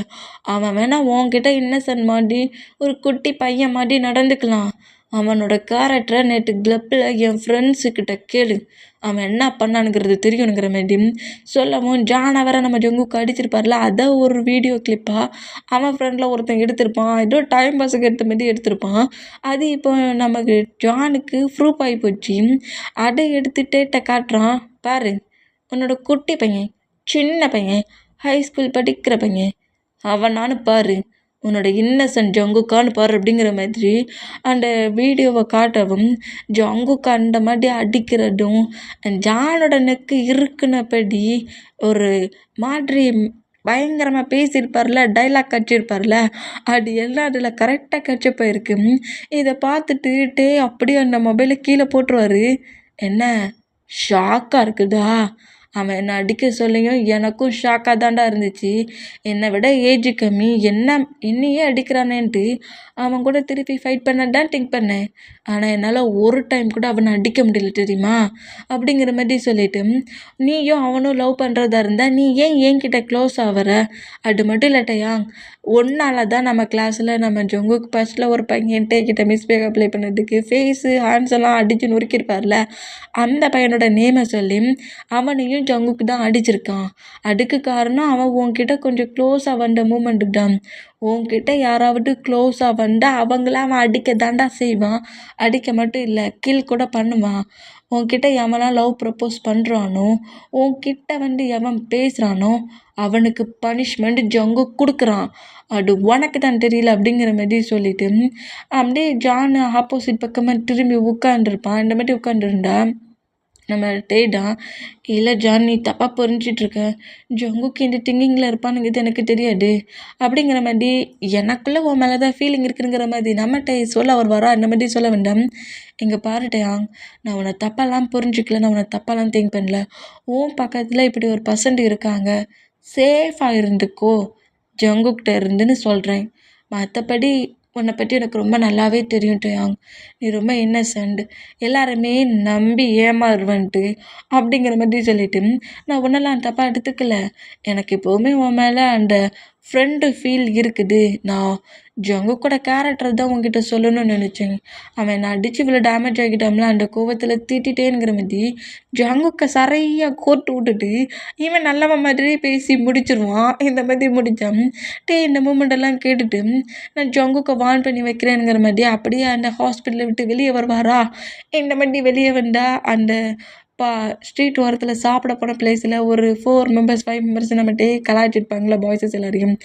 அவன் வேணால் உன்கிட்ட இன்னசென்ட் மாதிரி ஒரு குட்டி பையன் மாதிரி நடந்துக்கலாம், அவனோட கேரக்டரை நேற்று கிளப்பில் என் ஃப்ரெண்ட்ஸுக்கிட்ட கேளு, அவன் என்ன பண்ணானுங்கிறது தெரியணுங்கிற மாதிரி சொல்லவும் ஜானை வேற நம்ம ஜங்குக்கு அடிச்சிருப்பார்ல, அதை ஒரு வீடியோ கிளிப்பாக அவன் ஃப்ரெண்டில் ஒருத்தன் எடுத்திருப்பான், ஏதோ டைம் பாஸுக்கு எடுத்த மாதிரி எடுத்திருப்பான், அது இப்போ நமக்கு ஜானுக்கு ப்ரூஃப் ஆகி போச்சு, அதை எடுத்துகிட்டே காட்டுறான் பாரு, உன்னோட குட்டி பையன், சின்ன பையன், ஹை ஸ்கூல் படிக்கிற பையன், அவனானு பாரு, உன்னோட இன்னசென்ட் ஜங்குக்கான்னு பாரு அப்படிங்கிற மாதிரி அந்த வீடியோவை காட்டவும் ஜங்குக்கு அந்த மாதிரி அடிக்கிறதும் ஜானோட நெக்கு இருக்குனபடி ஒரு மாதிரி பயங்கரமாக பேசியிருப்பார்ல, டைலாக் கட்சிருப்பார்ல, அது எல்லாம் அதில் கரெக்டாக கட்சி போயிருக்கு. இதை பார்த்துட்டு அப்படியே அந்த மொபைலை கீழே போட்டுருவார். என்ன ஷாக்காக இருக்குதா, அவன் என்னை அடிக்க சொல்லியும் எனக்கும் ஷாக்காக தாண்டா இருந்துச்சு, என்னை விட ஏஜ் கம்மி, என்னையே அடிக்கிறானேன்ட்டு அவன் கூட திருப்பி ஃபைட் பண்ண தான் திங்க் பண்ணேன், ஆனால் என்னால் ஒரு டைம் கூட அவனை அடிக்க முடியல தெரியுமா அப்படிங்கிற மாதிரி சொல்லிவிட்டு நீயும் அவனும் லவ் பண்ணுறதா இருந்தால் நீ ஏன் என்கிட்ட க்ளோஸ் ஆகிற, அது மட்டும் இல்லட்டையா, ஒன்றால் தான் நம்ம கிளாஸில் நம்ம ஜங்குக்கு ஃபஸ்ட்டில் ஒரு பையன் கிட்ட மிஸ்பிஹேவ் அப்ளை பண்ணதுக்கு ஃபேஸு ஹேண்ட்ஸ் எல்லாம் அடித்து நொறுக்கியிருப்பார்ல, அந்த பையனோட நேமை சொல்லி அவனையும் ஜங்குக்கு தான் அடிச்சிருக்கான், அதுக்கு காரணம் அவன் உன்கிட்ட கொஞ்சம் க்ளோஸாக வந்த மூமெண்ட்டுக்கு தான், உன்கிட்ட யாராவது க்ளோஸாக வந்தால் அவங்கள அவன் அடிக்க தாண்டா செய்வான், அடிக்க மட்டும் இல்லை கில் கூட பண்ணுவான், உன்கிட்ட எவன்லாம் லவ் ப்ரப்போஸ் பண்ணுறானோ, உன்கிட்ட வந்து எவன் பேசுகிறானோ அவனுக்கு பனிஷ்மெண்ட் ஜங்கு கொடுக்குறான், அது உனக்கு தான் தெரியல அப்படிங்கிற மாதிரி சொல்லிவிட்டு அப்படியே ஜான் ஆப்போசிட் பக்கமாக திரும்பி உட்காந்துருப்பான். இந்த மாதிரி உட்காந்துருந்தா நம்ம டேடா இல்லை ஜான் நீ தப்பாக புரிஞ்சிட்ருக்க, ஜங்குக்கு இந்த திங்கிங்கில் இருப்பானுங்கிறது எனக்கு தெரியாது அப்படிங்கிற மாதிரி எனக்குள்ளே உன் மேலே தான் ஃபீலிங் இருக்குங்கிற மாதிரி நம்மகிட்ட சொல்ல அவர் வரா இந்த மாதிரி சொல்ல வேண்டாம். இங்கே பாருட்டையாங், நான் உன்னை தப்பாலாம் புரிஞ்சிக்கல, நான் உன்னை தப்பாலாம் திங்க் பண்ணல. உன் பக்கத்தில் இப்படி ஒரு பர்சன்ட் இருக்காங்க, சேஃபாக இருந்துக்கோ ஜங்குக்கிட்ட இருந்துன்னு சொல்கிறேன். மற்றபடி உன்னை பற்றி எனக்கு ரொம்ப நல்லாவே தெரியும் டயாங். நீ ரொம்ப இன்னசென்ட், எல்லாருமே நம்பி ஏமாறுவன்ட்டு அப்படிங்கிற மாதிரி சொல்லிட்டு நான் ஒன்றெல்லாம் தப்பாக எடுத்துக்கல. எனக்கு எப்போவுமே உன் மேலே அந்த ஃப்ரெண்டு ஃபீல் இருக்குது. நான் ஜங்கு கூட கேரக்டர் தான் உங்ககிட்ட சொல்லணும்னு நினச்சேன். அவன் நான் அடித்து இவ்வளோ டேமேஜ் ஆகிட்டாம்ல அந்த கோவத்தில் தீட்டிட்டேங்கிற மாதிரி ஜங்குக்க சரியாக கோர்த்து விட்டுட்டு இவன் நல்லவன் மாதிரி பேசி முடிச்சிருவான். இந்த மாதிரி முடித்தான். இந்த மூமெண்டெல்லாம் கேட்டுட்டு நான் ஜங்குக்க வார்ன் பண்ணி வைக்கிறேனுங்கிற மாதிரி அப்படியே அந்த ஹாஸ்பிட்டலை விட்டு வெளியே வருவாரா. இந்த மாதிரி வெளியே வந்தால் அந்த ஸ்ட்ரீட் ஓரத்தில் சாப்பிட போன பிளேஸில் ஒரு 4 மெம்பர்ஸ் 5 மெம்பர்ஸ் நம்மகிட்டே கலாய்ச்சிருப்பாங்களே பாய்ஸஸ் எல்லாரையும்,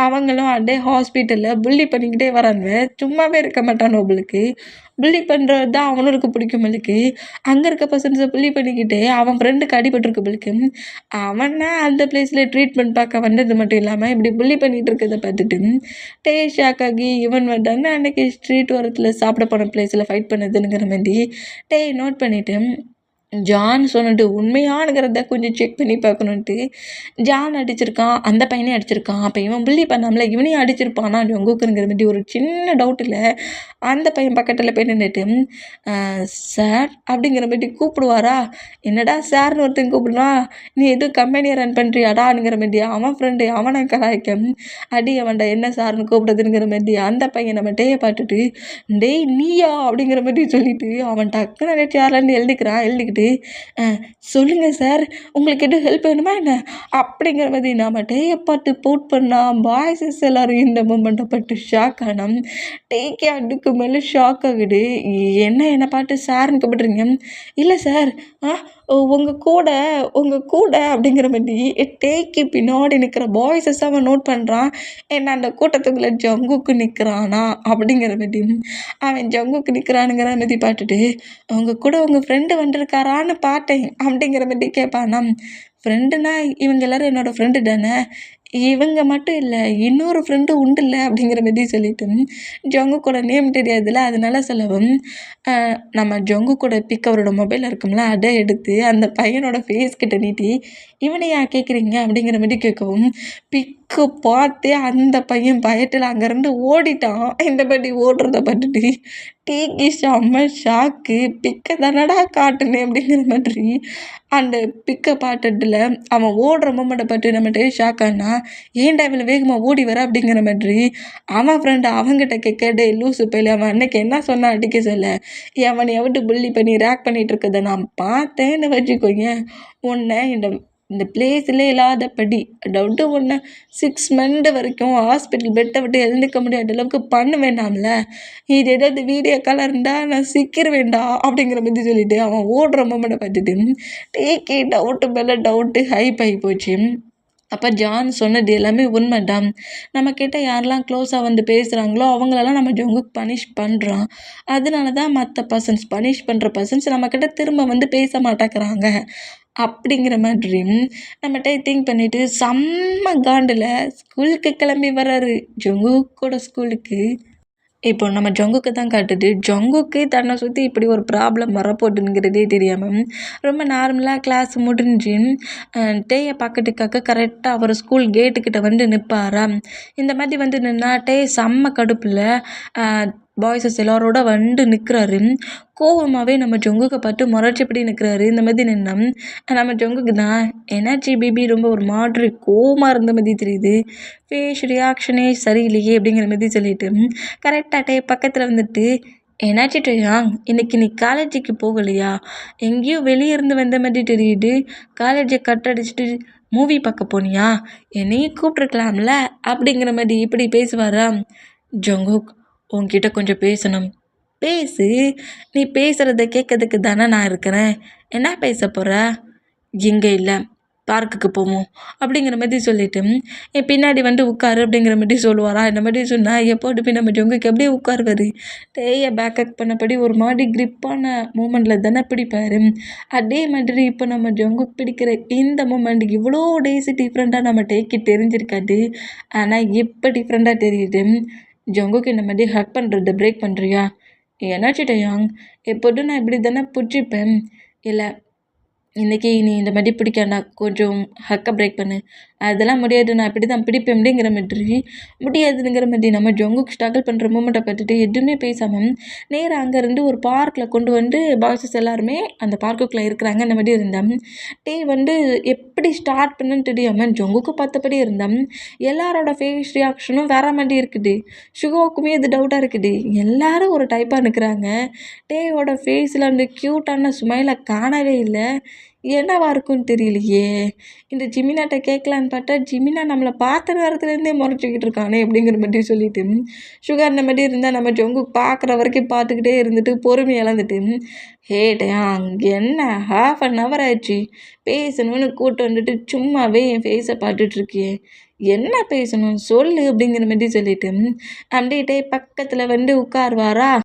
அவங்களும் அப்படியே ஹாஸ்பிட்டலில் புள்ளி பண்ணிக்கிட்டே வரானுவ. சும்மாவே இருக்க மாட்டான். நோபலுக்கு புள்ளி பண்ணுறது தான் அவனுக்கு பிடிக்கும். அவளுக்கு அங்கே இருக்க பர்சன்ஸை புள்ளி பண்ணிக்கிட்டே அவன் ஃப்ரெண்டுக்கு அடிபட்டிருக்கு பிள்ளைக்கு. அவனை அந்த பிளேஸில் ட்ரீட்மெண்ட் பார்க்க வந்தது மட்டும் இல்லாமல் இப்படி புள்ளி பண்ணிகிட்டு இருக்கிறத பார்த்துட்டு ஷாக் ஆகி இவன் வந்தான்னு அன்றைக்கி ஸ்ட்ரீட் ஓரத்தில் சாப்பிட போன பிளேஸில் ஃபைட் பண்ணதுங்கிற மாதிரி நோட் பண்ணிவிட்டு ஜான் சொன்னது உண்மையானுங்கிறத கொஞ்சம் செக் பண்ணி பார்க்கணுன்ட்டு ஜான் அடிச்சிருக்கான், அந்த பையனே அடிச்சிருக்கான். அப்போ இவன் புள்ளி பண்ணாமல இவனையும் அடிச்சிருப்பானா ஜங்குக்குங்கிற மாதிரி ஒரு சின்ன டவுட்டில் அந்த பையன் பக்கத்தில் போய் நின்றுட்டு சார் அப்படிங்கிற மாதிரி கூப்பிடுவாரா. என்னடா சார்னு ஒருத்தன் கூப்பிடுவான், நீ எதுவும் கம்பெனியை ரன் பண்ணுறியாடாங்கிற மாதிரி அவன் ஃப்ரெண்டு அவனை கலாய்க்க அடி அவன்டா என்ன சார்னு கூப்பிடுறதுங்கிற மாதிரி அந்த பையன் நம்ம டேயை பார்த்துட்டு டேய் நீயா அப்படிங்கிற மாதிரி சொல்லிட்டு அவன் டக்குன்னு நினைச்சு யாரெல்லாம் எழுதிக்கிட்டு சொல்லுங்கள் சார், உங்களுக்கு எதுவும் ஹெல்ப் வேணுமா என்ன அப்படிங்கிற மாதிரி நாம டேயை பார்த்து போட் பண்ணால் பாய்ஸஸ் எல்லோரும் இந்த மூமெண்ட்டை பார்த்து ஷாக் ஆனோம். டேக்கே அதுக்கு மேலே ஷாக் ஆகுது. என்னை பார்த்து சார்னு கூப்பிடுறீங்க? இல்லை சார், உங்கள் கூட அப்படிங்கிற மாதிரி டேக்கு பின்னாடி நிற்கிற பாய்ஸஸ் அவன் நோட் பண்ணுறான். என்ன அந்த கூட்டத்துக்குள்ளே ஜங்குக்கு நிற்கிறானா அப்படிங்கிற மாதிரி அவன் ஜங்குக்கு நிற்கிறானுங்கிற மாதிரி பார்த்துட்டு உங்கள் கூட உங்கள் ஃப்ரெண்டு வந்திருக்காரான்னு பார்த்தேன் அப்படிங்கிற மாதிரி கேட்பானா. ஃப்ரெண்டுனா இவங்க எல்லோரும் என்னோடய ஃப்ரெண்டு தானே, இவங்க மட்டும் இல்லை இன்னொரு ஃப்ரெண்டு உண்டுல்ல அப்படிங்கிற மாதிரி சொல்லிட்டு ஜங்கு கூட நேம் தெரியாதுல்ல அதனால சொல்லவும் நம்ம ஜங்கு கூட பிக் அவரோட மொபைல் இருக்கும்ல அதை எடுத்து அந்த பையனோட ஃபேஸ் கிட்ட நீட்டி இவனையா கேட்குறீங்க அப்படிங்கிற மாதிரி கேட்கவும் பிக்கு பார்த்து அந்த பையன் பயத்தில் அங்கேருந்து ஓடிட்டான். இந்த மாதிரி ஓடுறத பார்த்துட்டு டீக்கு செம்ம ஷாக்கு. பிக்கை தானடா காட்டுனேன் அப்படிங்கிற மாதிரி அந்த பிக்கை பாட்டுல அவன் ஓடுற மொமெண்ட்டை பார்த்து நம்மகிட்ட ஷாக் ஆனா ஏன்டா இவ்வளோ வேகமாக ஓடி வர அப்படிங்கிற மாதிரி அவன் ஃப்ரெண்டு அவங்ககிட்ட கேட்க லூசு பையில அவன் அன்னைக்கு என்ன சொன்னான் அடிக்க சொல்ல அவனை எவிட்டு புள்ளி பண்ணி ரேக் பண்ணிகிட்டு இருக்கதை நான் பார்த்தேன்னு வச்சுக்கோங்க. உன்னை இந்த பிளேஸ்லே இல்லாதபடி அதாவது ஒன்று 6 மந்த் வரைக்கும் ஹாஸ்பிட்டல் பெட்டை விட்டு எழுந்துக்க முடியாத அளவுக்கு பண்ண வேண்டாம்ல. இது ஏதாவது வீடியோ காலாக இருந்தால் நான் சிக்கிருவேண்டா அப்படிங்கிற மாதிரி சொல்லிட்டு அவன் ஓடுற மொமெண்ட்டை பார்த்துட்டு டேக்கே டவுட்டு மேலே டவுட்டு ஹைப் ஆகி போச்சு. அப்போ ஜான் சொன்னது எல்லாமே உண்மைதான். நம்மக்கிட்ட யாரெல்லாம் க்ளோஸாக வந்து பேசுகிறாங்களோ அவங்களெல்லாம் நம்ம ஜங்குக்கு பனிஷ் பண்ணுறோம். அதனால தான் மற்ற பர்சன்ஸ் பனிஷ் பண்ணுற பர்சன்ஸ் நம்மக்கிட்ட திரும்ப வந்து பேச மாட்டேங்கிறாங்க அப்படிங்கிற மாதிரி நம்மகிட்ட திங்க் பண்ணிவிட்டு செம்ம காண்டில் ஸ்கூலுக்கு கிளம்பி வர்றாரு ஜங்குக்கோட ஸ்கூலுக்கு. இப்போ நம்ம ஜங்குக்கு தான் காட்டுது. ஜங்குக்கு தன்னை சுற்றி இப்படி ஒரு ப்ராப்ளம் வரப்போகுதுங்கிறதே தெரியாமல் ரொம்ப நார்மலாக கிளாஸ் முடிஞ்சு டேயை பார்க்கறதுக்காக கரெக்டாக அவர் ஸ்கூல் கேட்டுக்கிட்ட வந்து நிற்பாரா. இந்த மாதிரி வந்து நின்னா டே செம்ம கடுப்பில் பாய்ஸஸ் எல்லாரோட வந்து நிற்கிறாரு. கோவமாகவே நம்ம ஜங்குக்கு பார்த்து முறைச்சபடி நிற்கிறாரு. இந்த மாதிரி நின்னா நம்ம ஜங்குக்கு தான் எனர்ஜி பிபி ரொம்ப ஒரு மாதிரி கோவமாக இருந்த மாதிரி தெரியுது. ஃபேஸ் ரியாக்ஷனே சரியில்லையே அப்படிங்கிற மாதிரி சொல்லிட்டு கரெக்டாக பக்கத்தில் வந்துட்டு என்னாச்சு டேயாங், இன்னைக்கு நீ காலேஜுக்கு போகலையா? எங்கேயும் வெளியே இருந்து வந்த மாதிரி தெரியுது. காலேஜை கட் அடிச்சுட்டு மூவி பார்க்க போனியா? என்னையும் கூப்பிட்ருக்கலாம்ல அப்படிங்கிற மாதிரி இப்படி பேசுவாரா. ஜங்குக், உன்கிட்ட கொஞ்சம் பேசணும். பேசு, நீ பேசுகிறத கேட்கறதுக்கு தானே நான் இருக்கிறேன். என்ன பேச போகிற? இங்கே இல்லை, பார்க்குக்கு போவோம் அப்படிங்கிற மாதிரி சொல்லிட்டு என் பின்னாடி வந்து உட்காரு அப்படிங்கிற மாதிரி சொல்லுவாரா. இந்த மாதிரி சொன்னால் எப்போது போய் நம்ம ஜங்குக்கு எப்படியே உட்காருவாரு. டேயை பேக்கப் பண்ணபடி ஒரு மாதிரி க்ரிப்பான மூமெண்ட்டில் தானே பிடிப்பார். அதே மாதிரி இப்போ நம்ம ஜங்குக் பிடிக்கிற இந்த மூமெண்ட் இவ்வளோ டேஸ் டிஃப்ரெண்ட்டாக நம்ம டேக்கு தெரிஞ்சிருக்காது. ஆனால் இப்போ டிஃப்ரெண்ட்டாக தெரியுது. ஜங்குக்கு இந்த மாதிரி ஹக் பண்ணுறது பிரேக் பண்ணுறியா? என்னாச்சு டயாங்? எப்போதும் நான் இப்படி தானே பிடிச்சிப்பேன். இல்லை இன்றைக்கி நீ இந்த மாதிரி பிடிக்காண்டா, கொஞ்சம் ஹக்கை பிரேக் பண்ணு. அதெல்லாம் முடியாது, நான் இப்படி தான் பிடிப்பேன் அப்படிங்கிற மாதிரி முடியாதுங்கிற மாதிரி நம்ம ஜங்குக் ஸ்ட்ரகிள் பண்ணுற மூமெண்ட்டை பார்த்துட்டு எதுவுமே பேசாமல் நேராக அங்கேருந்து ஒரு பார்க்கில் கொண்டு வந்து பாய்ஸஸ் எல்லாருமே அந்த பார்க்குக்குள்ளே இருக்கிறாங்க. இந்த மாதிரி இருந்தேன். டே வந்து எப்படி ஸ்டார்ட் பண்ணுன்னு தெரியாமல் ஜங்குக்கு பார்த்தபடி இருந்தேன். எல்லாரோட ஃபேஸ் ரியாக்ஷனும் வேற மாதிரி இருக்குது. சுகாவுக்குமே இது டவுட்டாக இருக்குது. எல்லாரும் ஒரு டைப்பாக நிற்கிறாங்க. டேயோட ஃபேஸில் அந்த க்யூட்டான ஸ்மைலை காணவே இல்லை. என்னவா இருக்குன்னு தெரியலையே. இந்த ஜிமினாட்ட கேட்கலான்னு பார்த்தா ஜிமினா நம்மளை பார்த்த நேரத்துலேருந்தே முறைச்சிக்கிட்டு இருக்கானே அப்படிங்கிற மாதிரி சொல்லிட்டு சுகர் இந்த மாதிரி இருந்தால் நம்ம ஜங்கு பார்க்குற வரைக்கும் பார்த்துக்கிட்டே இருந்துட்டு பொறுமை இழந்துட்டு ஹேட்டையா அங்கே என்ன 1/2 hour ஆயிடுச்சு பேசணும்னு கூட்டு வந்துட்டு சும்மாவே என் ஃபேஸை பார்த்துட்ருக்கியே, என்ன பேசணும் சொல்லு அப்படிங்கிற மாதிரி சொல்லிட்டு அப்படின்ட்டே பக்கத்தில் வந்து உட்காருவாரா.